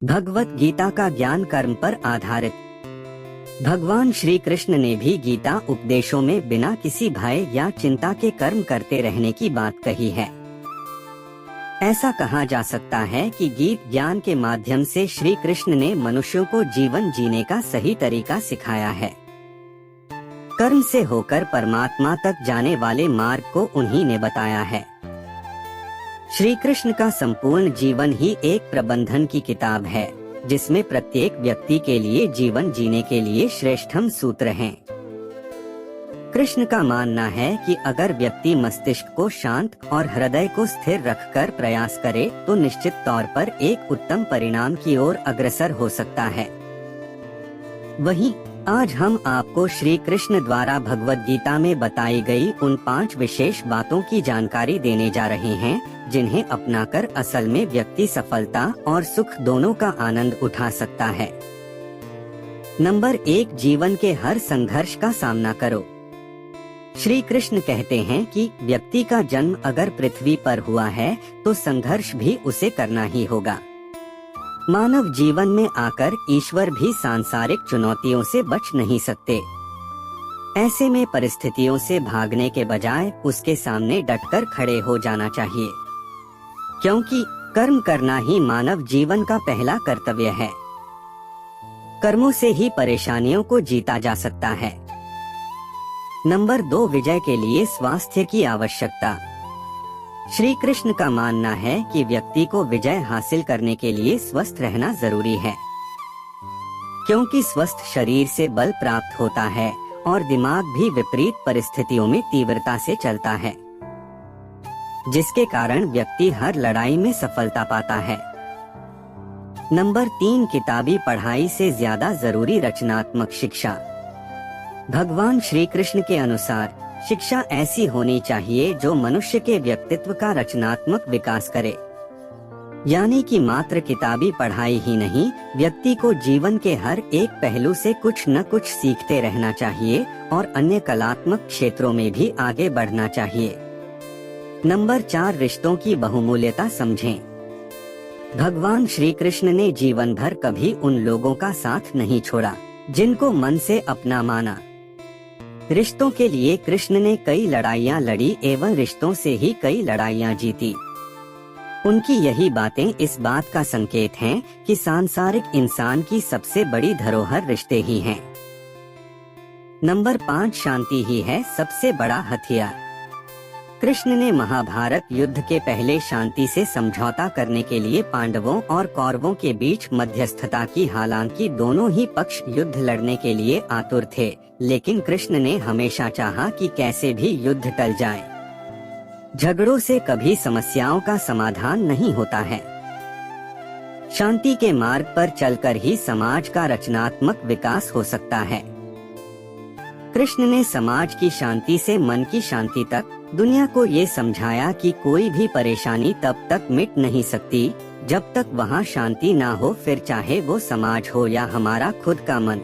भगवत गीता का ज्ञान कर्म पर आधारित। भगवान श्री कृष्ण ने भी गीता उपदेशों में बिना किसी भय या चिंता के कर्म करते रहने की बात कही है। ऐसा कहा जा सकता है कि गीत ज्ञान के माध्यम से श्री कृष्ण ने मनुष्यों को जीवन जीने का सही तरीका सिखाया है। कर्म से होकर परमात्मा तक जाने वाले मार्ग को उन्हीं ने बताया है। श्री कृष्ण का संपूर्ण जीवन ही एक प्रबंधन की किताब है, जिसमें प्रत्येक व्यक्ति के लिए जीवन जीने के लिए श्रेष्ठतम सूत्र हैं। कृष्ण का मानना है कि अगर व्यक्ति मस्तिष्क को शांत और हृदय को स्थिर रखकर प्रयास करे तो निश्चित तौर पर एक उत्तम परिणाम की ओर अग्रसर हो सकता है। वहीं आज हम आपको श्री कृष्ण द्वारा भगवत गीता में बताई गई उन 5 विशेष बातों की जानकारी देने जा रहे हैं, जिन्हें अपनाकर असल में व्यक्ति सफलता और सुख दोनों का आनंद उठा सकता है। नंबर 1, जीवन के हर संघर्ष का सामना करो। श्री कृष्ण कहते हैं कि व्यक्ति का जन्म अगर पृथ्वी पर हुआ है तो संघर्ष भी उसे करना ही होगा। मानव जीवन में आकर ईश्वर भी सांसारिक चुनौतियों से बच नहीं सकते। ऐसे में परिस्थितियों से भागने के बजाय उसके सामने डटकर खड़े हो जाना चाहिए, क्योंकि कर्म करना ही मानव जीवन का पहला कर्तव्य है। कर्मों से ही परेशानियों को जीता जा सकता है। नंबर 2, विजय के लिए स्वास्थ्य की आवश्यकता। श्री कृष्ण का मानना है कि व्यक्ति को विजय हासिल करने के लिए स्वस्थ रहना जरूरी है, क्योंकि स्वस्थ शरीर से बल प्राप्त होता है और दिमाग भी विपरीत परिस्थितियों में तीव्रता से चलता है, जिसके कारण व्यक्ति हर लड़ाई में सफलता पाता है। नंबर 3, किताबी पढ़ाई से ज्यादा जरूरी रचनात्मक शिक्षा। भगवान श्री कृष्ण के अनुसार शिक्षा ऐसी होनी चाहिए जो मनुष्य के व्यक्तित्व का रचनात्मक विकास करे। यानी कि मात्र किताबी पढ़ाई ही नहीं, व्यक्ति को जीवन के हर एक पहलू से कुछ न कुछ सीखते रहना चाहिए और अन्य कलात्मक क्षेत्रों में भी आगे बढ़ना चाहिए। नंबर 4, रिश्तों की बहुमूल्यता समझें। भगवान श्री कृष्ण ने जीवन भर कभी उन लोगों का साथ नहीं छोड़ा जिनको मन से अपना माना। रिश्तों के लिए कृष्ण ने कई लड़ाइयाँ लड़ी एवं रिश्तों से ही कई लड़ाइयाँ जीती। उनकी यही बातें इस बात का संकेत हैं कि सांसारिक इंसान की सबसे बड़ी धरोहर रिश्ते ही हैं। नंबर 5, शांति ही है सबसे बड़ा हथियार। कृष्ण ने महाभारत युद्ध के पहले शांति से समझौता करने के लिए पांडवों और कौरवों के बीच मध्यस्थता की। हालांकि दोनों ही पक्ष युद्ध लड़ने के लिए आतुर थे, लेकिन कृष्ण ने हमेशा चाहा कि कैसे भी युद्ध टल जाए। झगड़ों से कभी समस्याओं का समाधान नहीं होता है। शांति के मार्ग पर चलकर ही समाज का रचनात्मक विकास हो सकता है। कृष्ण ने समाज की शांति से मन की शांति तक दुनिया को ये समझाया कि कोई भी परेशानी तब तक मिट नहीं सकती जब तक वहाँ शांति ना हो, फिर चाहे वो समाज हो या हमारा खुद का मन।